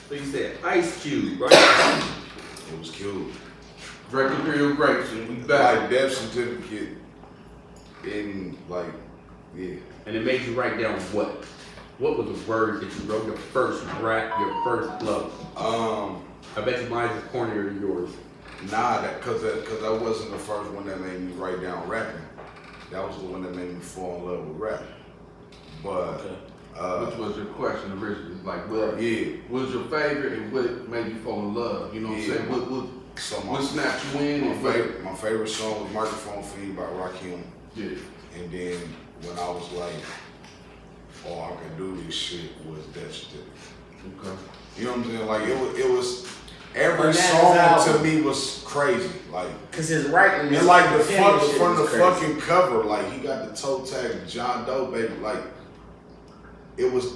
So you said Ice Cube, right? It was Cube. Drake Imperial Grapes, and we back. Like death certificate in like, yeah. And it made you write down what? What was the word that you wrote your first rap, your first flow? I bet you mine is cornier than yours. Nah, cause that wasn't the first one that made me write down rapping. That was the one that made me fall in love with rap. But which was your question originally? Like, what was your favorite and what made you fall in love? You know what I'm saying? What snapped you in? My favorite song was Microphone Fiend by Rakim. Yeah. And then when I was like, oh, I can do this shit was Death Certificate. Okay. You know what I'm saying? Like it was every song to me was crazy. Like, cause his writing and like the from the fucking cover, like he got the toe tag John Doe baby, like it was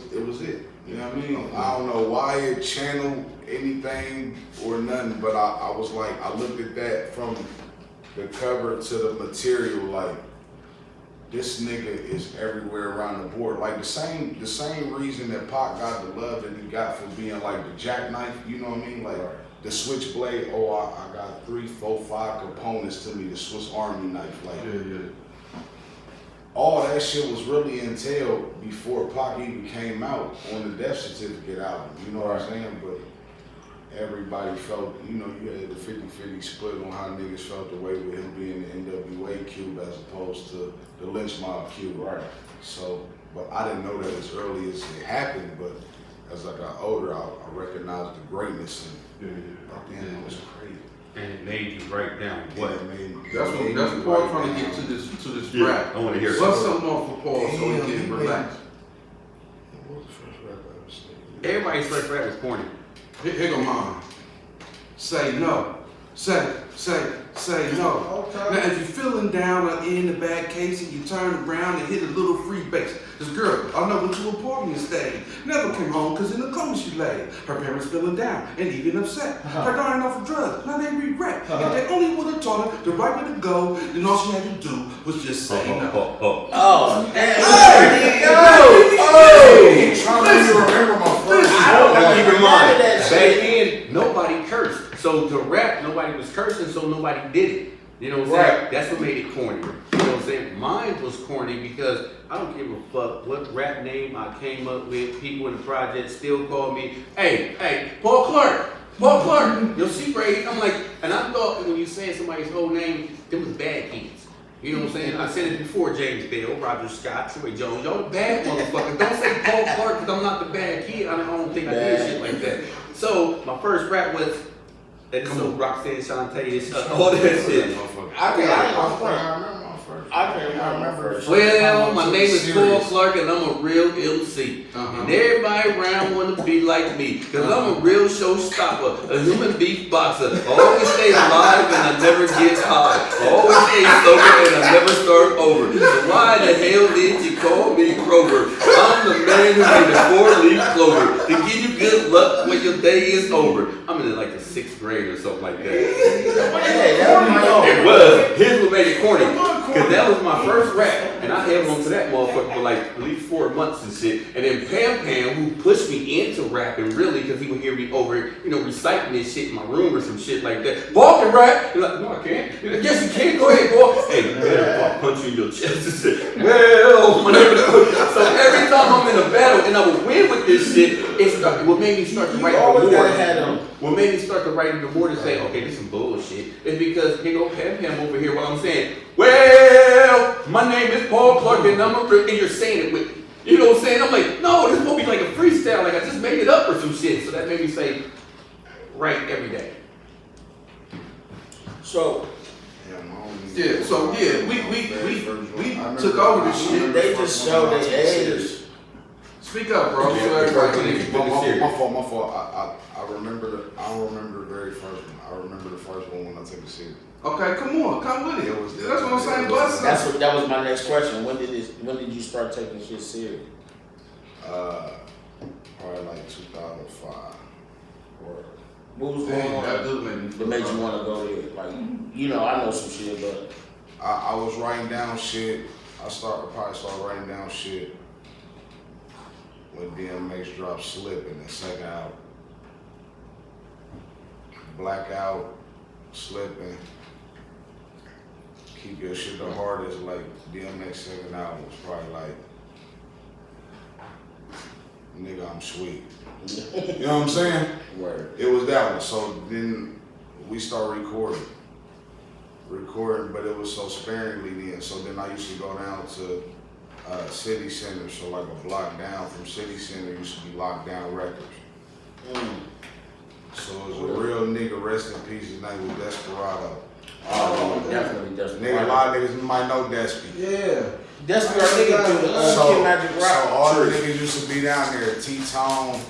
it. You know what I mean? I don't know why it channeled anything or nothing, but I was like, I looked at that from the cover to the material, like this nigga is everywhere around the board. Like the same reason that Pac got the love that he got for being like the jackknife, you know what I mean? Like the switchblade, I got 3, 4, 5 components to me, the Swiss Army knife. Like all that shit was really entailed before Pac even came out on the Death Certificate album, you know what I'm saying? But everybody felt, you know, you had the 50-50 split on how niggas felt the way with him being the NWA Cube as opposed to the Lynch Mob Cube. Right. So, but I didn't know that as early as it happened, but as I got older, I recognized the greatness and damn, it was crazy. And it made you write down what? That's Paul trying to get to this rap. I want to hear it. What's something off for Paul so he can relax? What was the first rap I ever seen? Everybody's first rap was corny. Here go mine. Say no. Say no. Okay. Now if you're feeling down or in a bad case and you turn around and hit a little free base. This girl, I know what you were partying stayed. Never came home cause in the coma she laid. Her parents feeling down and even upset. Her dying off of drugs, now they regret. If they only would have taught her the right way to go, then all she had to do was just say no. Oh, He's trying to remember my first Keep in mind, back then, nobody cursed. So to rap, nobody was cursing, so nobody did it. You know what I'm saying? That's what made it corny. You know what I'm saying? Mine was corny because I don't give a fuck what rap name I came up with. People in the project still call me, hey, Paul Clark, your C-grade. I'm like, and I thought that when you saying somebody's whole name, them was bad kids. You know what I'm saying? I said it before, James Bell, Roger Scott, Troy Jones. Y'all the bad motherfuckers. Don't say Paul Clark because I'm not the bad kid. I don't think I did shit like that. So my first rap was, that is so Roxanne, Shantae, all that shit. I can't remember. Well, my name is Paul Clark and I'm a real MC. And everybody around want to be like me. Cause I'm a real showstopper, a human beef boxer. I always stay alive and I never get high. I always stay sober and I never start over. So why the hell did you call me Grover? I'm the man who made a 4-leaf clover to give you good luck when your day is over. I'm in like the 6th grade or something like that. It was. Here's what made it corny. Cause that was my first rap, and I held on to that motherfucker for like at least 4 months and shit. And then Pam, who pushed me into rapping really, cause he would hear me over, you know, reciting this shit in my room or some shit like that. Paul can rap. You're like, no, I can't. Yes, you can. Go ahead, Paul. Hey, you better punch you in your chest and shit. Well, my name is. So every time I'm in a battle and I would win with this shit, what made me start to write the more. What made me start to write the more to say, okay, this is some bullshit, is because here go Pam over here while I'm saying, well, my name is Paul Clark and I'm a and you're saying it with me. You know what I'm saying? I'm like, no, this won't be like a freestyle, like I just made it up or some shit. So that made me say, write every day. So we took over this shit. They just showed their age. Speak up, bro. My fault. I don't remember the very first one. I remember the first one when I took it serious. Okay, come with it. That's what I'm saying. That was my next question. When did you start taking shit serious? Probably like 2005. What was going on that made you want to go there? Like, you know, I know some shit, but I was writing down shit. I probably started writing down shit when DMX dropped Slip in the second album. blackout, slipping. Keep your shit the hardest, like DMX 7 album was probably like, nigga, I'm sweet. You know what I'm saying? Word. It was that one. So then we started recording, but it was so sparingly then. So then I used to go down to City Center, so like a block down from City Center used to be Lockdown Records. So it was a real nigga, rest in peace, his name was Desperado. Oh, definitely Desperado. Nigga, a lot of niggas might know Despy. Yeah. Desperado nigga to Kid Magic Rock. So all the niggas used to be down there, T-Tone,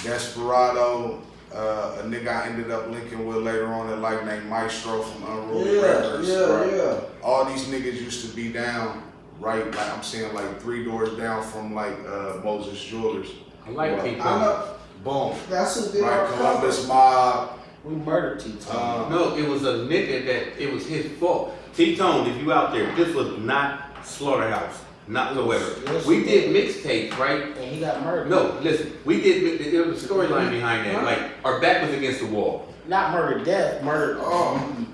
Desperado, a nigga I ended up linking with later on in life named Maestro from Unruly Records. Yeah. All these niggas used to be down, right, like I'm saying like 3 doors down from like Moses Jewelers. I like Right. people. Boom. That's who did Right, our Columbus cover. Mob. We murdered T-Tone. No, it was a nigga that it was his fault. T-Tone, if you out there, this was not Slaughterhouse, not whatsoever. Yes, We it did mixtapes, right? And he got murdered. No, listen, we did. There was a storyline behind that. Like our back was against the wall. Not murdered death, murdered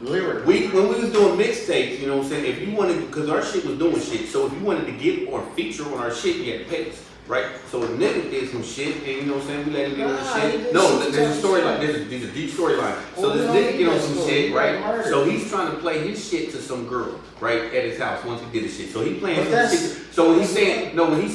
lyric. When we was doing mixtapes, you know what I'm saying? If you wanted, because our shit was doing shit, so if you wanted to get or feature on our shit, you had to pay us, right? So if nigga did some shit, and you know what I'm saying, we let him get on the Nah, he shit. did No, some there's a stuff. storyline. There's a deep storyline. So Well, we this don't nigga need get on that some story. shit, He right? got murdered. So he's trying to play his shit to some girl, right, at his house once he did his shit. So he playing But some that's- shit. So when he's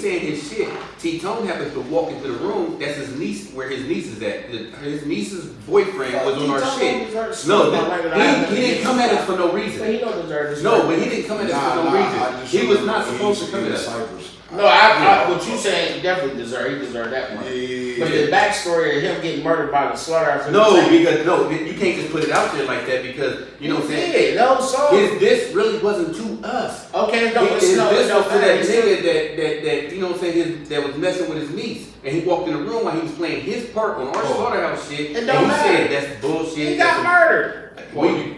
saying his shit, T-Tone happens to walk into the room. That's his niece, where his niece is at. His niece's boyfriend was on our T-Tone shit. deserves No, something like that. he didn't come at us for no But reason. he don't deserve this. No, but he didn't come at us for no I reason. just He was remember not he supposed to used come be at in us. Cypress. No, what you saying, he definitely deserve. He deserved that one. Yeah. But the backstory of him getting murdered by the Slaughterhouse. No, because you can't just put it out there like that because you know what I'm saying. Yeah, no, so This really wasn't to us. okay, no, This no, was no, to that it's nigga that you know what I'm saying that was messing with his niece, and he walked in the room while he was playing his part on our Slaughterhouse shit, It and don't he matter. said that's bullshit. He got murdered.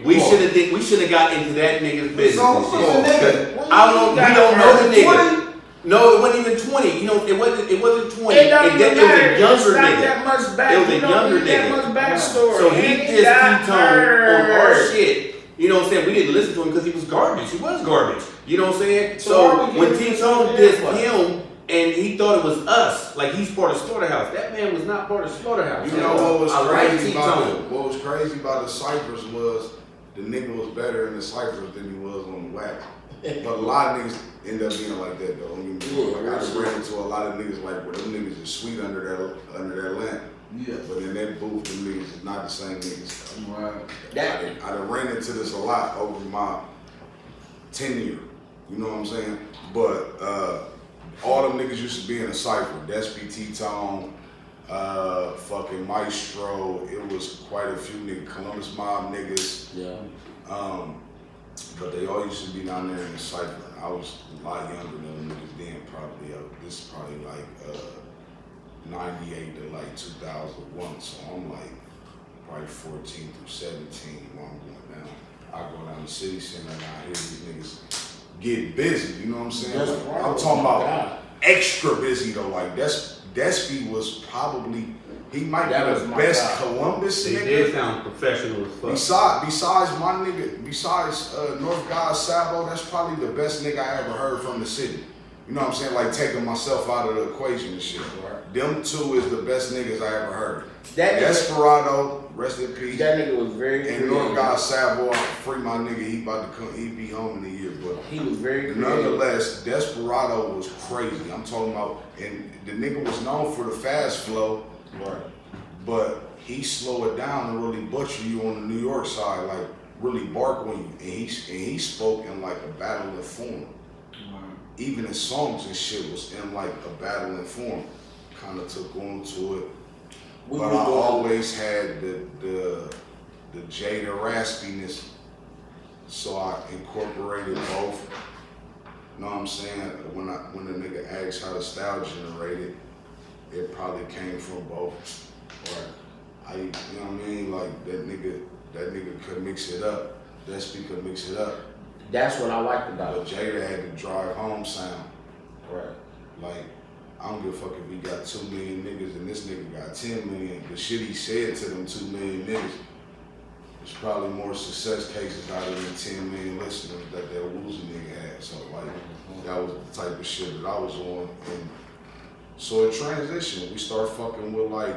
We should have got into that nigga's business. So, and shit. who's the nigga? 'Cause I don't know. We don't know the nigga. 20? No, it wasn't even 20. You know, it wasn't 20. It don't It even was matter. a younger It's not nigga. that much back. It was a You don't younger need that nigga. much backstory. So he And dissed got T-Tone on our murdered. shit. You know what I'm saying? We didn't listen to him because he was garbage. He was garbage. You know what I'm saying? So So are we when giving T-Tone him dissed what? him and he thought it was us, like he's part of Slaughterhouse. That man was not part of Slaughterhouse. You know what was I like crazy about T-Tone. what was crazy about the Cypress was the nigga was better in the Cypress than he was on the whack. But a lot of niggas end up being like that though. Don't get me wrong. Like I just ran into a lot of niggas like where them niggas is sweet under that lamp. Yeah. But in that booth, them niggas is not the same niggas. Right. I done ran into this a lot over my tenure. You know what I'm saying? But all them niggas used to be in a cypher. Despy, T-Tone, fucking Maestro. It was quite a few niggas. Columbus Mob niggas. Yeah. But they all used to be down there in the cypher. I was a lot younger than them niggas then, probably. This is probably like 98 to like 2001. So I'm like probably 14 through 17 while I'm going down. I go down to City Center and I hear these niggas get busy. You know what I'm saying? That's Like, right. I'm talking about God. extra busy though. Like Despy was probably, he might That be was the my best guy. Columbus They nigga. did sound professional as fuck. Besides my nigga, besides North God Sabo, that's probably the best nigga I ever heard from the city. You know what I'm saying? Like taking myself out of the equation and shit. Right. Them two is the best niggas I ever heard. That nigga, Desperado, rest in peace. that nigga was very And creative. North God Sabo, free my nigga. He about to come. He be home in a year, but He was very creative. nonetheless, Desperado was crazy. I'm talking about, and the nigga was known for the fast flow. Right. But he slow it down and really butcher you on the New York side, like really bark on you. And he spoke in like a battling form. Even his songs and shit was in like a battling form. Kind of took on to it. We But was I going- always had the Jada raspiness, so I incorporated both. You know what I'm saying? When the nigga asked how the style generated, it probably came from both. Or you know what I mean? Like that nigga could mix it up. Despy could mix it up. That's what I liked about But it. Jada had to drive home sound. Right. Like, I don't give a fuck if we got 2 million niggas and this nigga got 10 million. The shit he said to them 2 million niggas there's probably more success cases out of the 10 million listeners that Woozy nigga had. So like, that was the type of shit that I was on. And so it transitioned. We start fucking with like,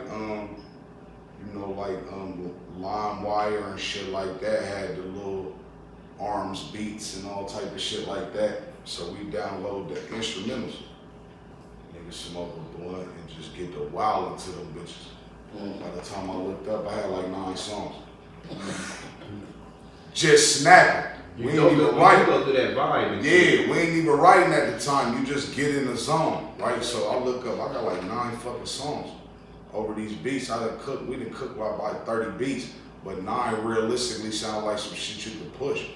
LimeWire and shit like that. Had the little arms beats and all type of shit like that. So we download the instrumentals. Niggas smoke a blunt and just get the wild into them bitches. By the time I looked up, I had like 9 songs. Just snapping. We ain't even writing. Go through that vibe. Yeah, we ain't even writing at the time. You just get in the zone, right? So I look up, I got like 9 fucking songs over these beats. We done cooked like 30 beats, but 9 realistically sound like some shit you could push. You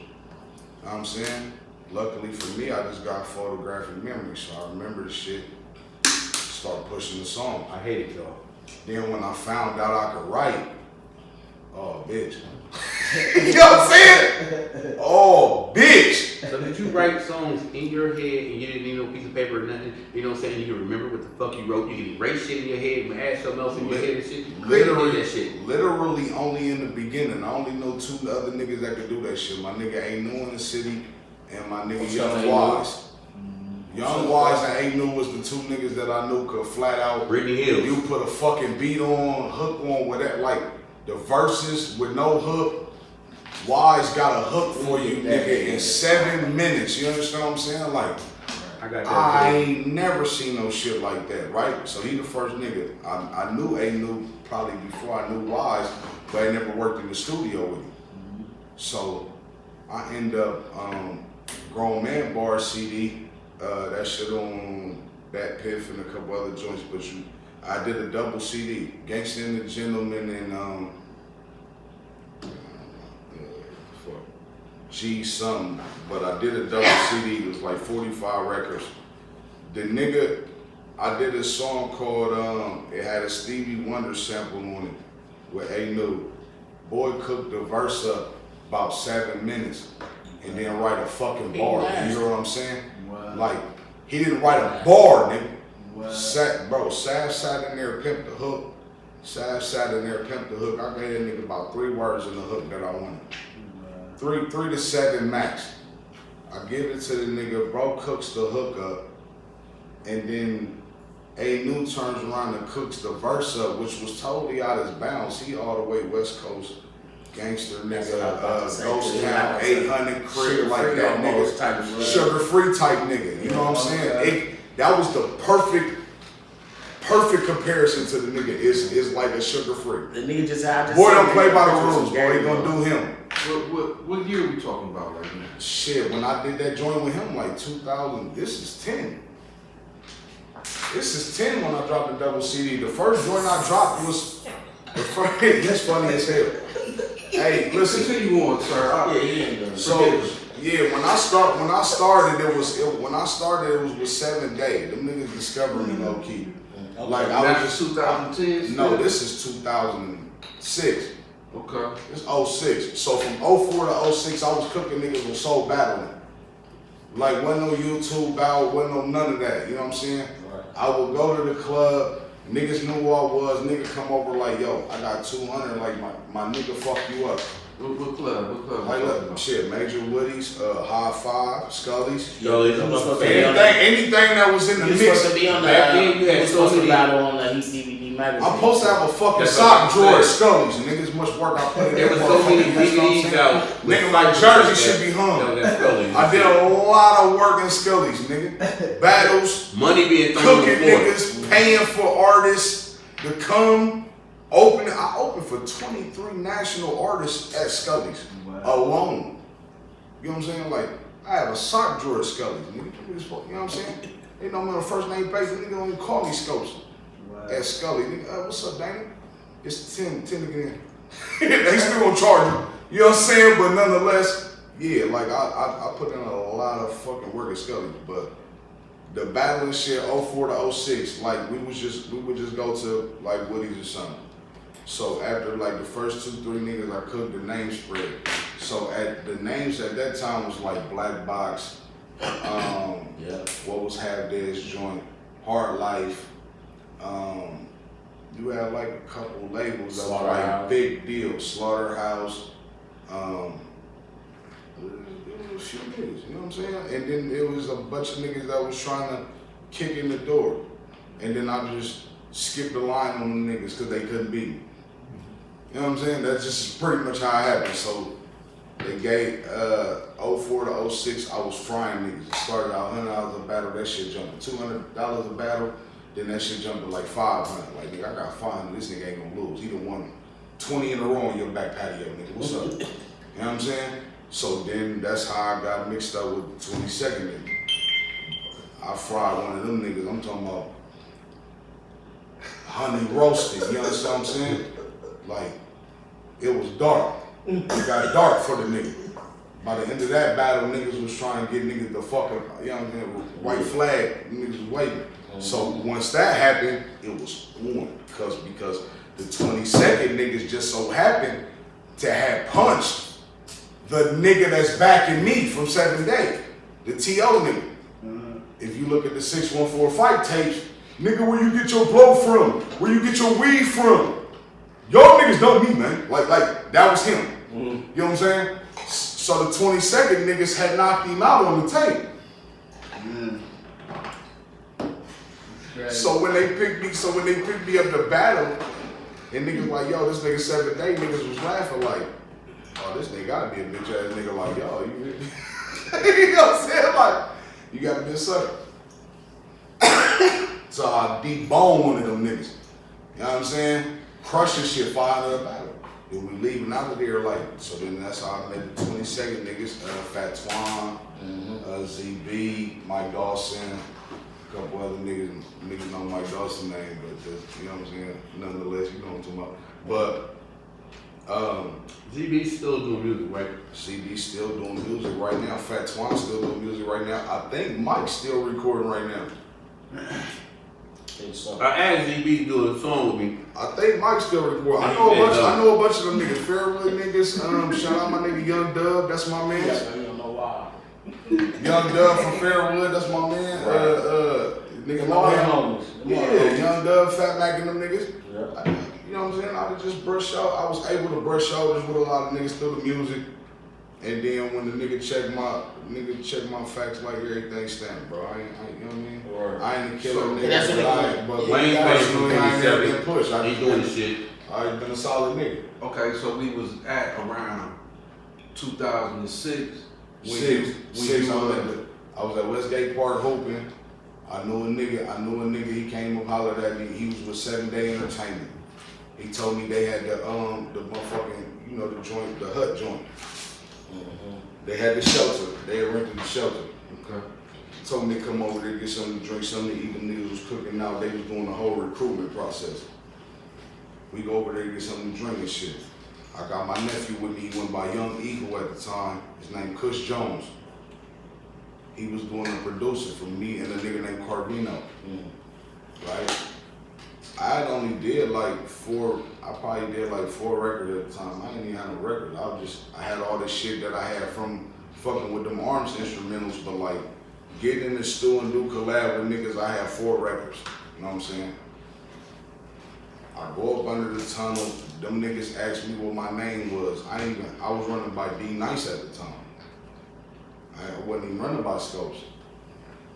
know what I'm saying? Luckily for me, I just got photographic memory, so I remember the shit, start pushing the song. I hate it, y'all. Then when I found out I could write, oh, bitch. You know what I'm saying? Oh, bitch. So did you write songs in your head and you didn't need no piece of paper or nothing? You know what I'm saying? You can remember what the fuck you wrote. You can erase shit in your head and add something else in your head and shit. Literally only in the beginning. I only know 2 other niggas that could do that shit. My nigga Ain't New in the City and my nigga Young Wise. Young Wise and Ain't New was the 2 niggas that I knew could flat out. Brittany Hills. You put a fucking beat on, hook on with that, like the verses with no hook. Wise got a hook for you, nigga, in 7 minutes. You understand what I'm saying? Like, I ain't never seen no shit like that, right? So he the first nigga. I knew Ain't New probably before I knew Wise, but I never worked in the studio with him. So I end up Grown Man Bar CD. That shit on That Piff and a couple other joints, but I did a double CD, Gangsta and the Gentleman and G something, but I did a double CD. It was like 45 records. The nigga, I did a song called it had a Stevie Wonder sample on it with Ain't New. Boy cooked the verse up about 7 minutes and then write a fucking bar. You know what I'm saying? Wow. Like, he didn't write a bar, nigga. Wow. Sav sat in there, pimped the hook. Sav sat in there, pimped the hook. I gave that nigga about 3 words in the hook that I wanted. 3 to 7 max. I give it to the nigga, bro cooks the hook up, and then Ain't New turns around and cooks the verse up, which was totally out of his bounds. He all the way West Coast, gangster nigga, Ghost Town, 800 crib like that nigga, sugar free type nigga. You know what I'm saying? That was the perfect comparison to the nigga. Is like a sugar free. The nigga just had boy don't play by the rules. Boy, he gonna do him. What year are we talking about right now? Shit, when I did that joint with him, like 2000. This is 10. This is 10 when I dropped the double CD. The first joint I dropped was the first. That's funny as hell. Hey, listen. Continue on, sir. So yeah, when I started, it was with 7 Day. Them niggas discovered me low key. Like I was 2010. No, this is 2006. Okay. It's 06. So from 04 to 06, I was cooking niggas with Soul Battling. Like, wasn't no YouTube battle, wasn't no none of that. You know what I'm saying? Right. I would go to the club, niggas knew who I was, nigga come over like, yo, I got 200, like my nigga fuck you up. What club? Like, look, shit, Major Woody's, High Five, Scully's. Anything that was in the mix. You supposed to be on the, supposed to battle on the DVD magazine. I'm supposed to have a fucking sock drawer at Scully's, and niggas much work I put in there. There was so many DVDs out. Nigga, my jersey should be hung. I did a lot of work in Scully's, nigga. Battles, money being thrown cooking niggas, paying for artists to come. I opened for 23 national artists at Scully's alone. You know what I'm saying? Like, I have a sock drawer at Scully's. Nigga. You know what I'm saying? They know me on a first name basis. Nigga don't even call me Scopes at Scully. Nigga, what's up, Dana? It's 10 again. They still gonna charge you. You know what I'm saying? But nonetheless, yeah, like I put in a lot of fucking work at Scully's, but the battling shit 04 to 06, like we would just go to like Woody's or something. So after like the first 2-3 niggas, I cooked the name spread. So at the names at that time was like Black Box, what was Half Dead's joint, Hard Life. You had like a couple labels that were like big deal, Slaughterhouse, It was a few niggas, you know what I'm saying? And then it was a bunch of niggas that was trying to kick in the door. And then I just skipped the line on the niggas because they couldn't beat me. You know what I'm saying? That's just pretty much how it happened. So they gave 04 to 06, I was frying niggas. It started out $100 a battle, that shit jumped to $200 a battle, then that shit jumped to like 500. Like, nigga, I got 500, this nigga ain't gonna lose. He done won 20 in a row on your back patio, nigga. What's up? You know what I'm saying? So then that's how I got mixed up with 22nd nigga. I fried one of them niggas, I'm talking about honey roasted, you understand what I'm saying? Like, it was dark. It got dark for the nigga. By the end of that battle, niggas was trying to get niggas the fuck up, you know what I'm saying? White flag, niggas was waiting. So once that happened, it was on. Because the 22nd niggas just so happened to have punched the nigga that's backing me from 7 Day, the T.O. nigga. If you look at the 614 fight tapes, nigga, where you get your blow from? Where you get your weed from? Y'all niggas know me, man. Like that was him. You know what I'm saying? So the 22nd niggas had knocked him out on the tape. So when they picked me up to battle, and niggas like, yo, this nigga 7 Day, niggas was laughing like, oh, this nigga gotta be a bitch ass nigga like, yo, you know what I'm saying? Like, you gotta be a sucker. So I debone one of them niggas. You know what I'm saying? Crushing shit, 500 battle. Then we leaving out of there like, so then that's how I met the 22nd niggas, Fat Twan, ZB, Mike Dawson, a couple other niggas know Mike Dawson's name, but you know what I'm saying? Nonetheless, you know what I'm talking about. But ZB's still doing music, right? ZB's still doing music right now. Fat Twan's still doing music right now. I think Mike's still recording right now. I asked ZB to do a song with me. I think Mike's still recording. I know a bunch of them niggas. Fairwood niggas. Shout out my nigga Young Dub. That's my man. Yeah, you don't know why. Young Dub from Fairwood. That's my man. Nigga, Young Dub, Fat Mac and them niggas. Yeah. You know what I'm saying? I would just brush out. I was able to brush shoulders with a lot of niggas through the music. And then when the nigga check my facts, like everything stand, bro. I ain't you know what I mean? Right. I ain't a killer nigga. That's But Wayne personally, I ain't never been pushed. He doing the shit. I been a solid nigga. Okay, so we was at around 2006. I was at Westgate Park hoping. I knew a nigga, he came up hollered at me. He was with 7 Day Entertainment. He told me they had the motherfucking, you know, the joint, the hut joint. They had the shelter. They had rented the shelter. Okay. He told me to come over there, get something to drink, something to eat. The niggas was cooking out. They was doing the whole recruitment process. We go over there to get something to drink and shit. I got my nephew with me. He went by Young Eagle at the time. His name Kush Jones. He was doing the producer for me and a nigga named Carvino. Right? I only did like four records at the time. I didn't even have no record. I had all this shit that I had from fucking with them arms instrumentals, but like getting in the studio and do collab with niggas, I had 4 records. You know what I'm saying? I go up under the tunnel, them niggas asked me what my name was. I was running by D Nice at the time. I wasn't even running by Scopes.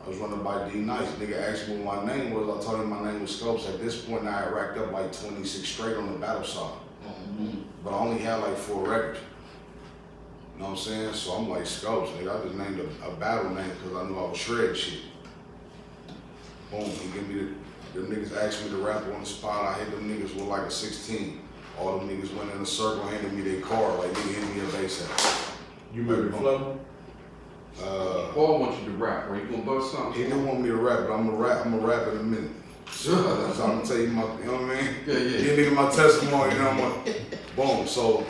I was running by D Nice. Nigga asked me what my name was. I told him my name was Scopes. At this point, I had racked up like 26 straight on the battle side. But I only had like 4 records. You know what I'm saying? So I'm like, Scopes, nigga. I just named a battle name because I knew I was shred shit. Boom, he give me the niggas asked me to rap on the spot. I hit them niggas with like a 16. All them niggas went in a circle, handed me their card, like nigga hit me a bass hat. You remember the flow? Paul wants you to rap. Are you gonna bust something? He didn't want me to rap, but I'm gonna rap in a minute. So I'm gonna tell you my, you know what I mean? Yeah. Give nigga my testimony, you know what I mean? Boom, so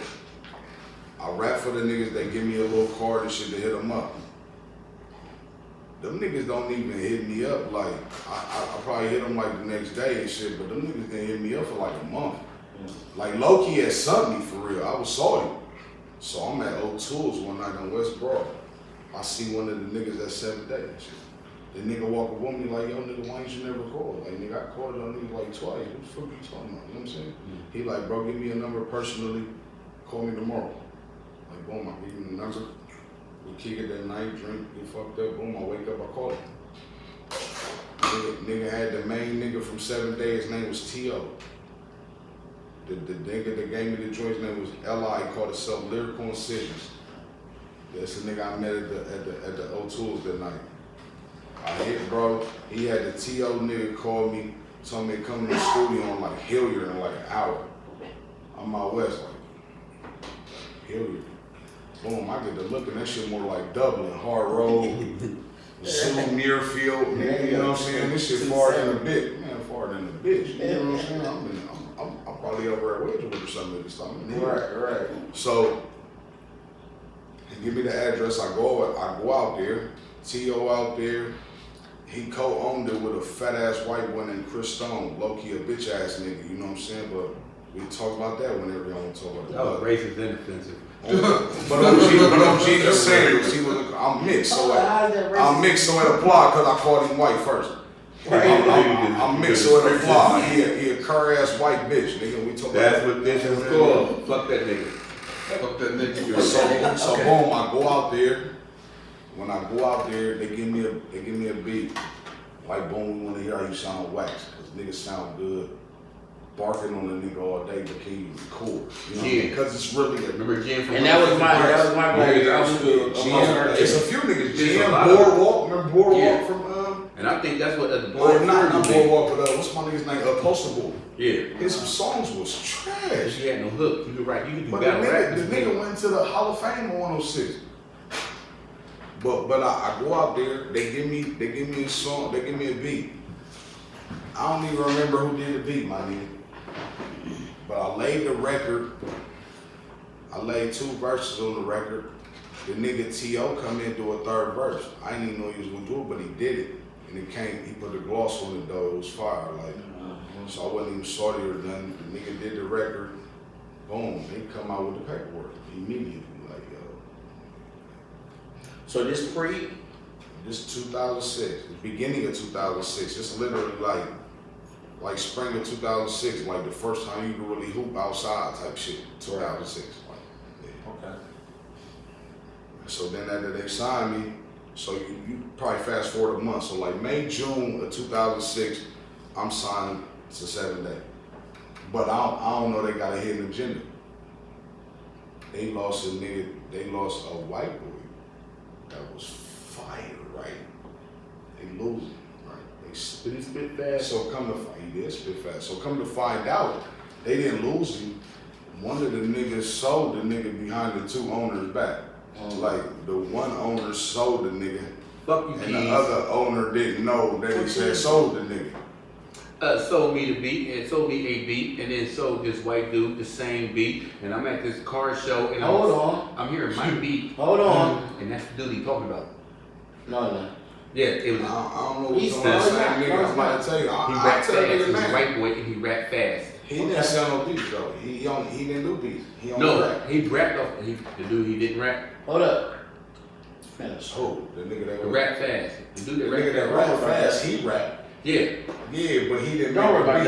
I rap for the niggas, they give me a little card and shit to hit them up. Them niggas don't even hit me up like, I probably hit them like the next day and shit, but them niggas didn't hit me up for like a month. Like low-key had sent me for real, I was salty. So I'm at O'Toole's one night on West Broad. I see one of the niggas that 7 Day and shit. The nigga walk up on me like, yo nigga, why ain't you never called? Like nigga, I called y'all niggas like twice. What the fuck you talking about? You know what I'm saying? He like, bro, give me a number personally, call me tomorrow. Like, boom, I give him the number. We kick it that night, drink, get fucked up. Boom, I wake up, I call him. Nigga had the main nigga from 7 Days. His name was T.O. The nigga that gave me the joint, his name was L.I. He called himself Lyrical Incisions. That's the nigga I met at the O2s that night. I hit, bro. He had the T.O. nigga call me, told me to come to the studio on like Hilliard in like an hour. I'm out west, like Hilliard. Boom, I get to look and that shit more like Dublin, Hard Road, Zoo, Muirfield, nigga, you know what I'm saying? This shit farther than a bitch. Man, farther than a bitch. You know what I'm saying? I'm probably over at Wedgwood or something at this time. Right. So, he give me the address, I go out there, T.O. out there. He co-owned it with a fat ass white one named Chris Stone, low-key a bitch ass nigga, you know what I'm saying? But we talk about that whenever y'all want to talk about that. Oh, racist and offensive. But OG just saying, I'm mixed, so it apply because I called him white first. I'm mixed, so it apply. He a cur ass white bitch, nigga. We talk That's about what this is called. Fuck that nigga. Fuck that nigga. So boom, I go out there. When I go out there, they give me a beat. Like boom, we want to hear how you sound on wax, cause niggas sound good. Barking on the nigga all day, but can you record? You know, because it's really a. Remember Jim from? And that was my goal. It's a few niggas. Jim, Boardwalk. Remember Boardwalk from And I think that's what not Boardwalk, but what's my nigga's name? Postable. Yeah. His songs was trash. He had no hook. You could write. You could do But battle rap. the nigga went to the Hall of Fame in 106. But I go out there, they give me a song, they give me a beat. I don't even remember who did the beat, my nigga. But I laid the record, I laid 2 verses on the record. The nigga T.O. come in do a 3rd verse. I didn't even know he was gonna do it, but he did it. And he put the gloss on it though, it was fire. Like, so I wasn't even salty or nothing. The nigga did the record, boom, they come out with the paperwork immediately. Like, yo. So this 2006, the beginning of 2006. It's literally like spring of 2006, like the first time you could really hoop outside type shit. 2006. Like, yeah. Okay. So then after they signed me, so you probably fast forward a month. So like May, June of 2006, I'm signed to 7 Day. But I don't know they got a hidden agenda. They lost a white boy that was fire, right? They lose it, right? Did he spit fast? So he did spit fast. So come to find out, they didn't lose him. One of the niggas sold the nigga behind the 2 owners back. Like the one owner sold the nigga, Fuck you, and keys. the other owner didn't know that he said sold the nigga. Sold me the beat, and sold me a beat, and then sold this white dude the same beat. And I'm at this car show, and I'm hearing my beat. Hold on. And that's the dude he talking about. No. Yeah, it was. I don't know He's what's on that same nigga. I'm about to tell you. He I'll rap tell fast. you He's the a name. white boy, and he rap fast. He didn't sell no beats though. He didn't do beats. He only No, rap. he rapped off. The dude he didn't rap. Hold up. Finish. Who? The nigga that The rap fast. The dude The that nigga that rap rap fast. fast, he rap. Yeah. Yeah, but he didn't. Don't worry make the about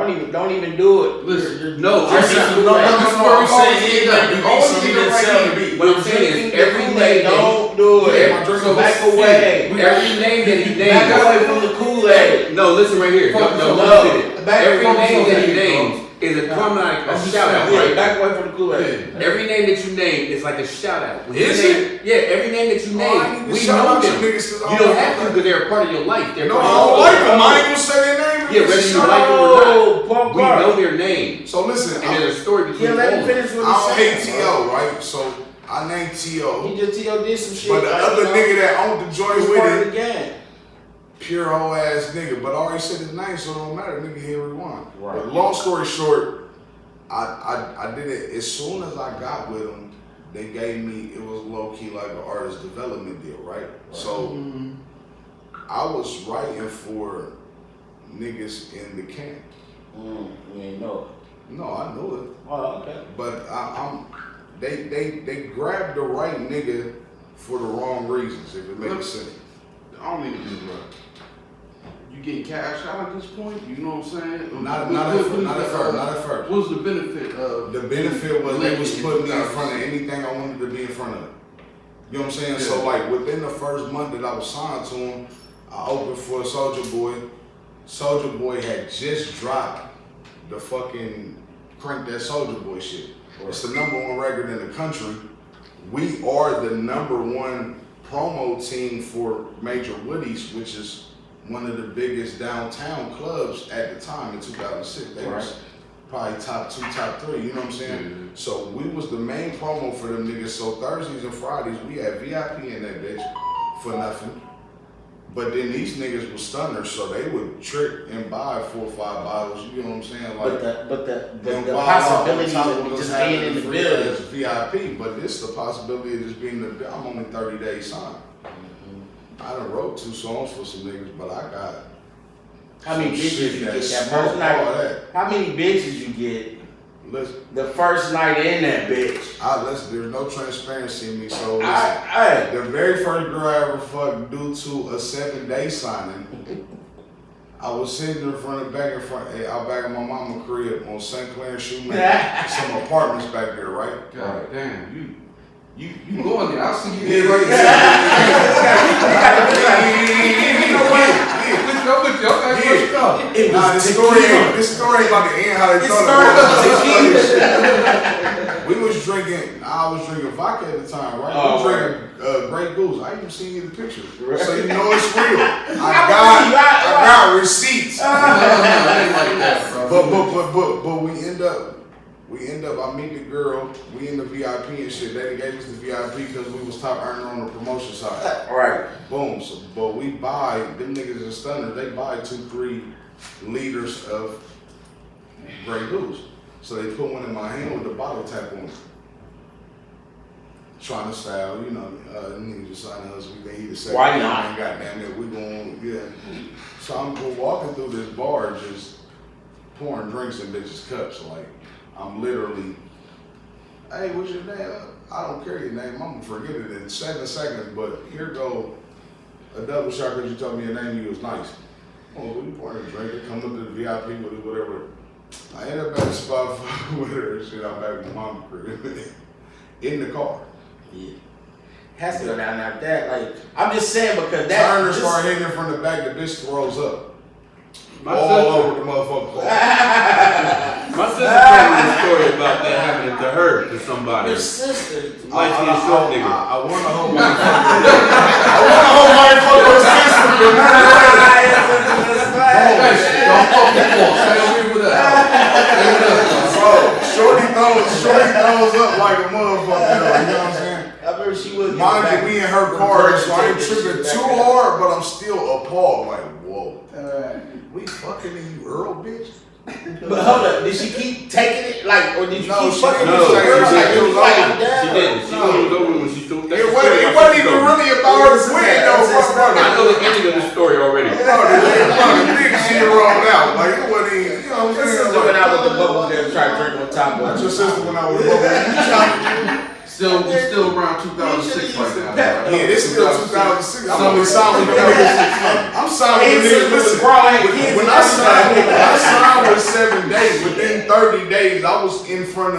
beat. that. Don't even do it. Listen. No, I'm saying he didn't make the beat, so he didn't sell the beat. what I'm saying is every name Don't do it. Yeah, so Back away. every name that he Back names. away from the Kool-Aid. No, listen right here. Focus No, on listen. Back Every focus name on that he that, names is a come like a I'm shout out, saying, right? Back away from the Kool-Aid. Every name that you name is like a shout out. When you Is name- Yeah, every name that you Oh, I need name, to we shout know out you them. niggas 'cause I You don't don't have to know. because they're a part of your life. They're No, part I of don't your like them. life. I ain't gonna say their name. Yeah, whether you Shout like out. them or Oh, not, Punk we Rock. know their name. So listen, And there's a story between Yeah, let all him of them. finish what I don't he hate said. T.O., right? So I named T.O. He just T.O. did some shit. But the other nigga that owned the joint was with part of it, the game. pure whole ass nigga. But I already said his name, so it don't matter. Nigga, here we won. Right. But long story short, I did it as soon as I got with him. They gave me, it was low key like an artist development deal, right? So I was writing for niggas in the camp. You ain't know No, I knew it. it. Oh, okay. But they grabbed the right nigga for the wrong reasons, if it makes sense. I don't need to do right. You getting cash out at this point? You know what I'm saying? Not at first. What was the benefit of? The benefit was they was putting me in front of anything I wanted to be in front of. You know what I'm saying? Yeah. So like within the first month that I was signed to him, I opened for Soulja Boy. Soulja Boy had just dropped the fucking Crank That Soulja Boy shit. It's the #1 record in the country. We are the #1 promo team for Major Woody's, which is one of the biggest downtown clubs at the time in 2006. They was probably top 2, top 3, you know what I'm saying? Mm-hmm. So we was the main promo for them niggas. So Thursdays and Fridays, we had VIP in that bitch for nothing. But then these niggas were stunners, so they would trick and buy 4 or 5 bottles, you know what I'm saying? Like, but the possibility of just being in the building is VIP, but this the possibility of just being in the I'm only 30 days signed. I done wrote 2 songs for some niggas, but I got. How many bitches you get that first night? How many bitches you get? Listen, the first night in that bitch. Listen, there's no transparency in me, so listen. The very first girl I ever fucked due to a 7-day signing, I was sitting in front of out back of my mama's crib on St. Clair and Shoemaker, some apartments back there, right? God damn, you going there? I see you there right there. This story ain't about to end how they thought it was. We was drinking, I was drinking vodka at the time, right? We was drinking Grey Goose. I even seen you the picture. Right. So you know it's real. I got receipts. But we end up, I meet the girl, we in the VIP and shit. They gave us the VIP because we was top earner on the promotion side. Right. Boom. So, but we buy, them niggas are stunners, they buy 2-3 liters of Grey Goose. So they put one in my hand with the bottle tap on it. Trying to style, you know, niggas just signing us, we think he the second. Why not? Goddamn it, we going, yeah. So I'm walking through this bar just pouring drinks in bitches' cups, like, I'm literally, hey, what's your name? I don't care your name. I'm gonna forget it in 7 seconds, but here go a double shot because you told me your name, you was nice. Oh, we pouring a drink, come up to the VIP with it, whatever. I ended up at the spot with her and shit. I'm back with mama crib in the car. Yeah. Has to go down like that. Like, I'm just saying because that. Turner start hitting from the back, the bitch throws up. All over the motherfucker. My sister told me a story about that happening to her, to somebody. Your sister. Light-skinned short nigga. I want to hold my fucking sister. Don't fucking walk. Stay over here with that. Bro, shorty throws up like a motherfucker. You know what I'm saying? I remember she was. Mind you, we in her car, so I ain't tripping too hard, but I'm still appalled. Like, whoa. We fucking in you, Earl, bitch. But hold up, did she keep taking it? Like, or did you keep fucking it? No, she didn't. She didn't. She knew it was over when she threw that. It wasn't even really about her quitting, though. I know the ending of the story already. No, the nigga shit rolled out. Like, it wasn't even, you know what I'm saying? Sister went out with the bubbles there and tried to drink on top of it. Your sister went out with the bubbles. We still around 2006 right now. Right? Yeah, this is still 2006. I'm only signed with niggas. I'm signed with niggas. Listen, when I signed with 7 days, within 30 days, I was in front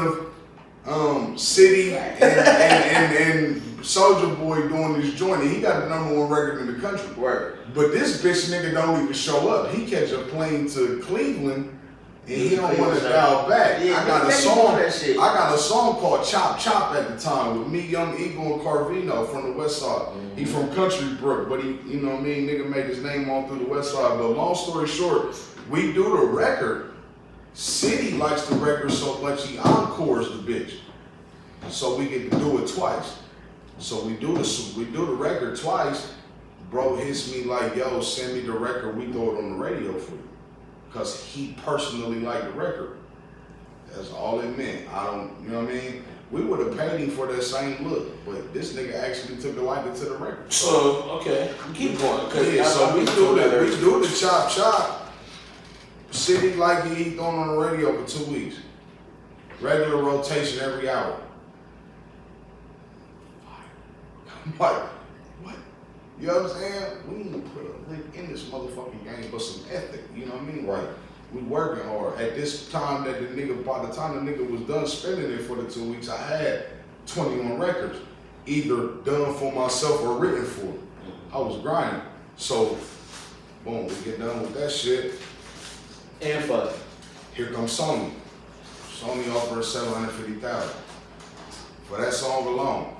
of City and Soulja Boy doing this joint, and he got the #1 record in the country. Right. But this bitch nigga don't even show up. He catch a plane to Cleveland. And he don't want to dial back. Yeah, I got a song called Chop Chop at the time with me, Young Eagle, and Carvino from the West Side. He from Country Brook, but he, you know what I mean, nigga made his name all through the West Side. But long story short, we do the record. City likes the record so much he encores the bitch. So we get to do it twice. So we do the record twice. Bro hits me like, yo, send me the record, we throw it on the radio for you. Because he personally liked the record. That's all it meant. You know what I mean? We would have paid him for that same look, but this nigga actually took a liking to the record. Oh, okay. Keep going. Yeah, so we do the Chop Chop. City like he thrown on the radio for 2 weeks. Regular rotation every hour. I'm like, what? You know what I'm saying? We need to put a link in this motherfucking game, but some ethic. You know what I mean? Like, we working hard. At this time that by the time the nigga was done spending it for the 2 weeks, I had 21 records, either done for myself or written for. I was grinding. So, boom, we get done with that shit. And fuck. Here comes Sony. Sony offered $750,000 for that song alone.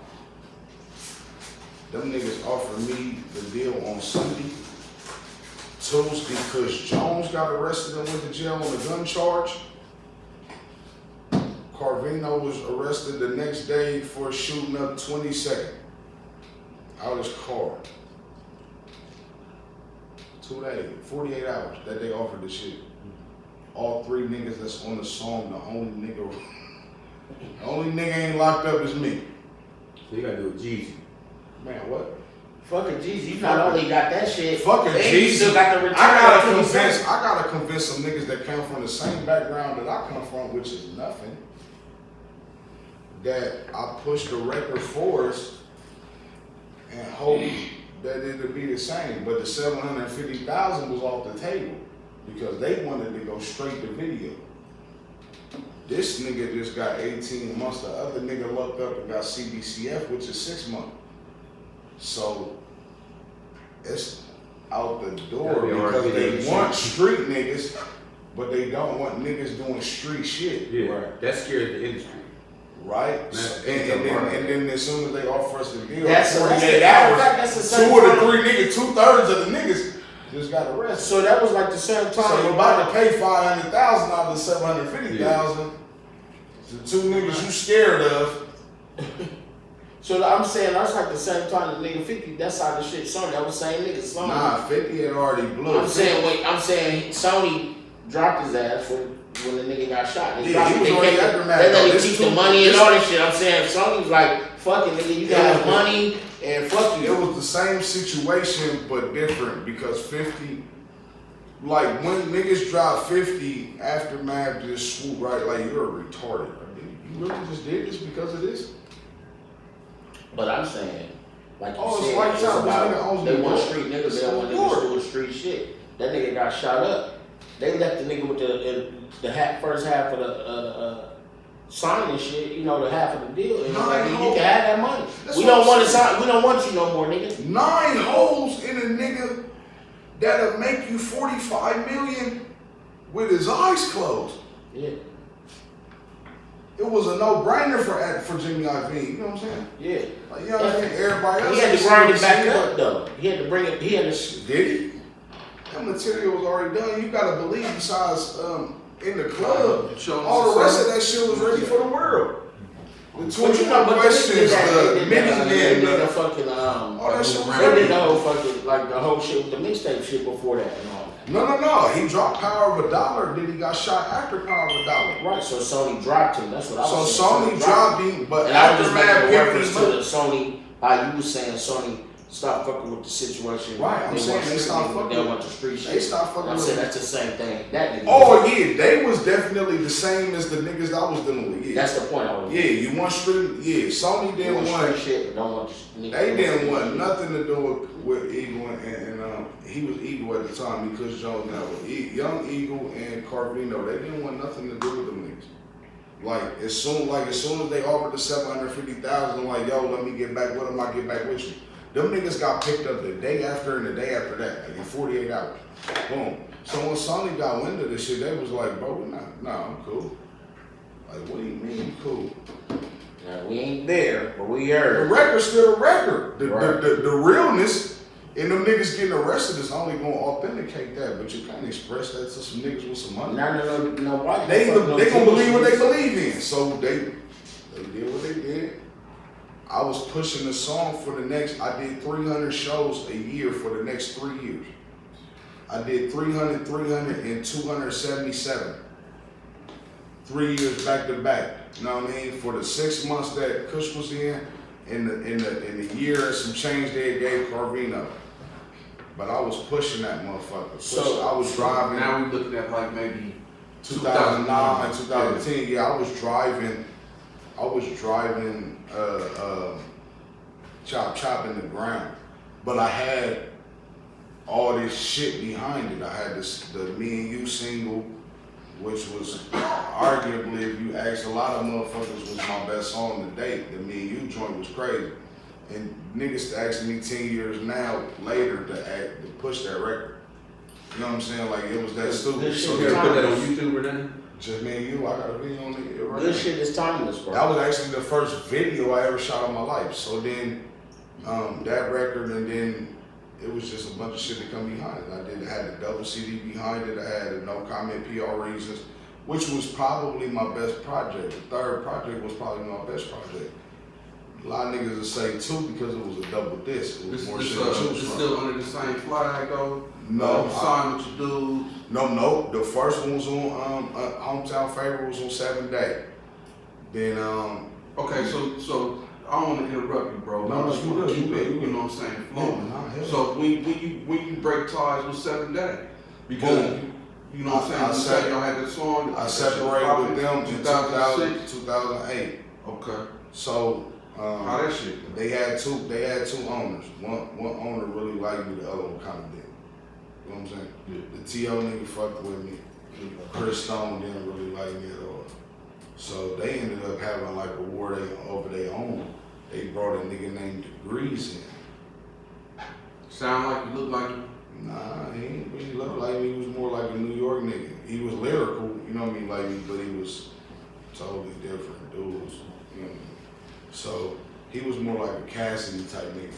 Them niggas offered me the deal on Sunday. Tuesday, because Jones got arrested and went to jail on a gun charge. Carvino was arrested the next day for shooting up 22nd out his car. 2 days, 48 hours that they offered the shit. All 3 niggas that's on the song, the only nigga ain't locked up is me. So you gotta do it Jeezy. Man, what? Fucking Jeezy, you not only got that shit, Fucking Jeezy, you still got the return. I gotta convince some niggas that come from the same background that I come from, which is nothing, that I push the record for us and hope that it'll be the same. But the $750,000 was off the table because they wanted to go straight to video. This nigga just got 18 months. The other nigga looked up and got CBCF, which is 6 months. So it's out the door because they want street niggas, but they don't want niggas doing street shit. Yeah, right. That scares the industry. Right? And then as soon as they offer us the deal, that's 48 hours, 2 of the 3 niggas, 2/3 of the niggas just got arrested. So that was like the same time. So you're about to pay $500,000 out of the $750,000 to 2 niggas you scared of. So I'm saying that's like the same time the nigga 50. That's how the shit Sony. That was the same nigga Sony. Nah, 50 had already blew. I'm saying Sony dropped his ass when the nigga got shot. He was already aftermath. They let him keep the money and all that shit. I'm saying Sony was like, fuck it, nigga, you got money and fuck you. It was the same situation but different because 50, like when niggas drop 50, aftermath just swoop right like you're retarded. You really just did this because of this? But I'm saying, like you it's said, like it's this nigga about owns they the want board. street niggas, they don't want niggas doing street shit. That nigga got shot up. They left the nigga with the first half of the signing shit, you know, the half of the deal. And like, you can have that money. We don't want to sign. We don't want you no more, nigga. 9 holes in a nigga that'll make you $45 million with his eyes closed. Yeah. It was a no-brainer for Jimmy Iovine. You know what I'm saying? Yeah. Like, you know what I'm saying? Everybody else. He had to grind it back up though. He had to bring it. He had to. Did he? That material was already done. You gotta believe, besides in the club, all the rest of that shit was ready for the world. The 21 questions, the mini the fucking all that shit was they ready. did the whole fucking like the whole shit with the mixtape shit before that and all that. No. He dropped Power of a Dollar. Then he got shot after Power of a Dollar. Right. So Sony dropped him. That's what I was saying. So Sony dropped him, but and I was just after making a reference to Mad the Sony. How you was saying Sony stopped fucking with the situation. Right, I'm saying they stopped fucking. They want the street shit. They stopped fucking. I'm saying that's the same thing. That nigga. Oh yeah, they was definitely the same as the niggas I was dealing with. Yeah. That's the point I was. Yeah, you want street. Yeah, Sony didn't want shit, but don't want. They didn't want nothing to do with Eagle and he was Eagle at the time. He Kush Jones now. Young Eagle and Carvino, they didn't want nothing to do with them niggas. Like as soon as they offered the $750,000, like yo, let me get back with them. I get back with you. Them niggas got picked up the day after and the day after that, like in 48 hours. Boom. So when Sony got wind of this shit, they was like, bro, I'm cool. Like, what do you mean you cool? Yeah, we ain't there, but we heard. The record's still a record. Right. The realness and them niggas getting arrested is only gonna authenticate that, but you can't express that to some niggas with some money. No. They gonna believe what they believe in. So they did what they did. I was pushing the song for the next, I did 300 shows a year for the next 3 years. I did 300, and 277. 3 years back to back. You know what I mean? For the 6 months that Kush was in the year and some change they gave Carvino. But I was pushing that motherfucker. So I was driving. Now we're looking at like maybe 2009 and 2010. Yeah, I was driving chop in the ground. but I had all this shit behind it. I had the Me and You single, which was arguably, if you ask a lot of motherfuckers, was my best song to date. The Me and You joint was crazy. And niggas asking me 10 years now later to push that record. You know what I'm saying? Like, it was that stupid. So you put that on YouTube or nothing? Just Me and You, I got a video on it right This shit is timeless, bro. That was actually the first video I ever shot in my life. So then, that record, and then it was just a bunch of shit that come behind it. I had a double CD behind it. I had a No Comment PR Reasons, which was probably my best project. The third project was probably my best project. A lot of niggas would say two because it was a double disc. It was more shit to choose from. It's still under the same flag though? No. You signed with your dudes? No. The first one was on Hometown Favorite was on 7 Day. Then Okay, so I don't want to interrupt you, bro. No, I just you want to good, keep you it, good. you know what I'm saying, flowing. Yeah, So when you break ties with 7 Day, because you know what I'm saying, you said y'all had that song. I separated with them in 2006. 2008. Okay. So how that shit? They had two owners. One owner really liked me, the other one kind of didn't. You know what I'm saying? Yeah. The T.O. nigga fucked with me. Chris Stone didn't really like me at all. So they ended up having like a war over their own. They brought a nigga named Degrees in. Sound like you look like you? Nah, he ain't really look like me. He was more like a New York nigga. He was lyrical, you know what I mean, like me, but he was totally different dudes, you know what I mean? So he was more like a Cassidy type nigga.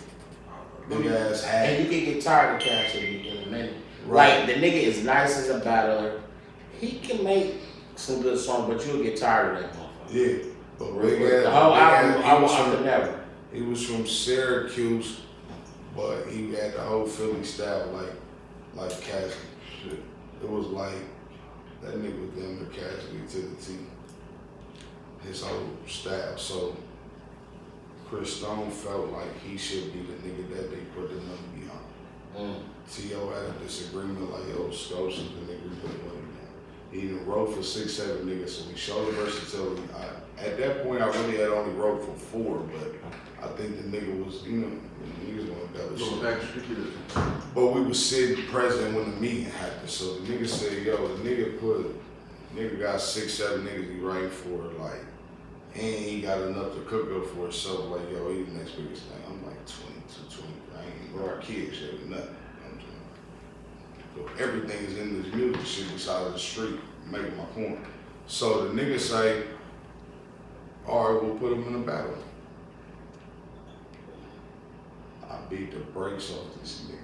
Big ass hat. And you can get tired of Cassidy in a minute. Right. Like, the nigga is nice as a battler. He can make some good songs, but you'll get tired of that motherfucker. Yeah. But big The ass. whole big ass, album, I would never. He was from Syracuse, but he had the whole Philly style, like Cassidy. Shit. It was like that nigga was damn near Cassidy to the T. His whole style. So Chris Stone felt like he should be the nigga that they put the money behind. T.O. had a disagreement like, yo, Scotia's the nigga we put the money behind. He even wrote for 6, 7 niggas, so we showed the versatility. At that point, I really had only wrote for 4, but I think the nigga was, you know, niggas want to double shit. But we was sitting present when the meeting happened, so the nigga said, yo, the nigga got 6, 7 niggas he writing for, like, and he got enough to cook up for himself, like, yo, he the next biggest thing. I'm like 22, 20, I ain't bro, our kids, shit, nothing. You know what I'm saying? So everything is in this music shit besides the street, making my point. So the nigga say, all right, we'll put him in a battle. I beat the brakes off this nigga.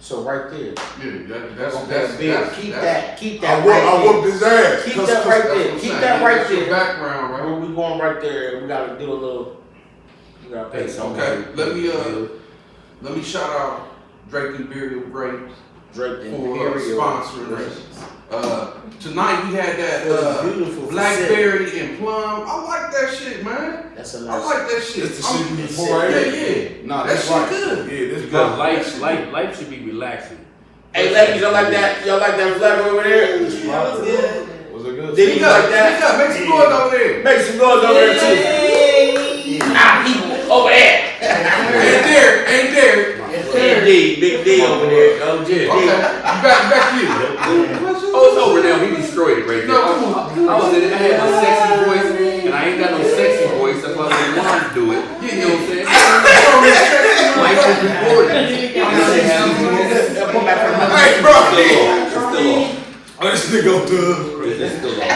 So right there. Yeah, that's Keep that right I whooped his ass. Keep that right there. Keep that right there. Background, right? We going right there. We gotta do a little. We gotta pay something. Okay, let me shout out Drake Imperial Grapes Drake for Imperial sponsoring us. Tonight we had that beautiful blackberry and plum. I like that shit, man. That's a I nice. like that shit. It's the shit you pour in. Yeah. Nah, that that's shit right. good. Yeah, this Because good. life should be relaxing. Hey, ladies, y'all like that? Y'all like that flavor over there? Was it good? Did he like that? Make some noise over there. Make some noise over there too. People over there. Ain't there. Indeed, Big D over there. Oh, Okay, back to you. Oh, it's over now. He destroyed it right there. I was in it. I had my sexy voice, and I ain't got no sexy voice. That's why I didn't want to do it. You know what I'm saying? Life is recorded. Come back from another. Hey, bro. It's still off. Oh, this nigga good. It's still off.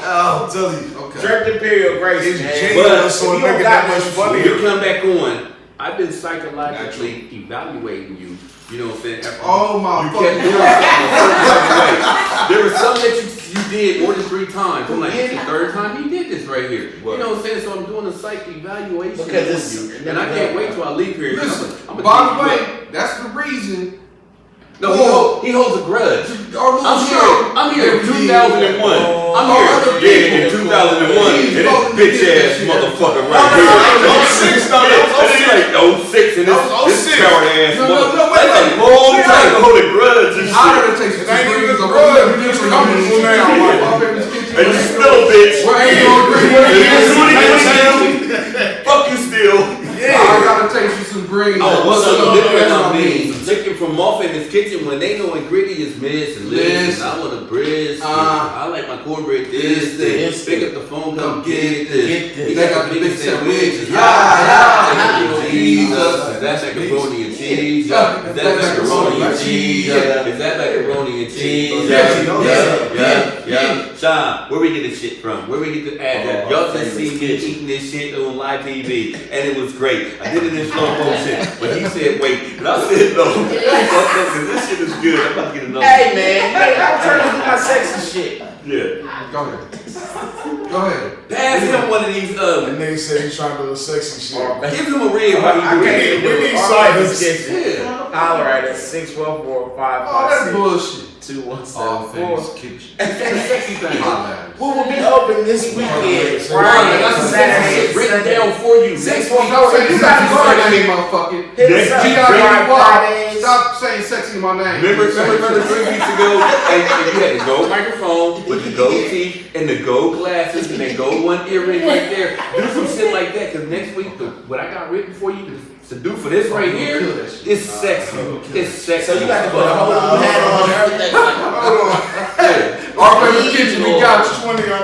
Oh, I'm telling you. Okay. Drake Imperial Grace, It's man. genuine, so it make it that much When you funnier. come back on, I've been psychologically evaluating you. You know what I'm saying? Oh my You kept doing something a certain type of way. There was something that you did more than 3 times. I'm like, it's the 3rd time he did this right here. You know what I'm saying? So I'm doing a psych evaluation Because of it's- you. And I can't wait till I leave here. Listen, I'm by the way, that's the reason. no, he holds a grudge. Our little show. I'm here in that we 2001. I'm other here in people. 2001. And He's this voting bitch to get ass this shit. motherfucker No, right no, here. that was 06, though. That was 06. Like 06 and That was this 06. coward ass No, motherfucker. wait, That's a wait. long Wait, time to wait. hold a grudge and I shit. gotta take some It ain't even greens the over grudge. there. You just comfortable now. And you still a bitch. Well, ain't no green. Fuck you still. I gotta take you some greens. Oh, what's up? liquor on me. Chicken from off in his kitchen when they know ingredients miss and listen. I want a brisket. I like my cornbread this. Pick up the phone, come get this. He got the big sandwich. Jesus. Is that macaroni and cheese? Is that macaroni and cheese? Is that macaroni and cheese? Yeah. Sean, where we get this shit from? Where we get the address? Y'all just seen me eating this shit on live TV, and it was great. I did it in slow motion, but he said wait, and I said no. Because this shit is good. I'm about to get another. Hey man, I'm trying to do my sexy shit. Yeah. Go ahead. Pass him one of these. And then he said he's trying to do the sexy shit. Give him a red while he do it. We need Yeah. Holler at us 614 Oh, that's bullshit. 2174. All things kitchen. Sexy thing. We will be open this weekend, Friday, Friday, Saturday, written Sunday. down for you. 6 Don't say you got to go to me, motherfucker. Hit us up Fridays. Stop saying sexy in my name. Remember 3 weeks ago, and you had the gold microphone with the gold teeth and the gold glasses and then gold one earring right there. Do some shit like that, because next week, what I got written for you to do for this right here is sexy. It's sexy. So you got to put a whole new hat on and everything. Hold on. Our favorite kitchen, we got you. 20 on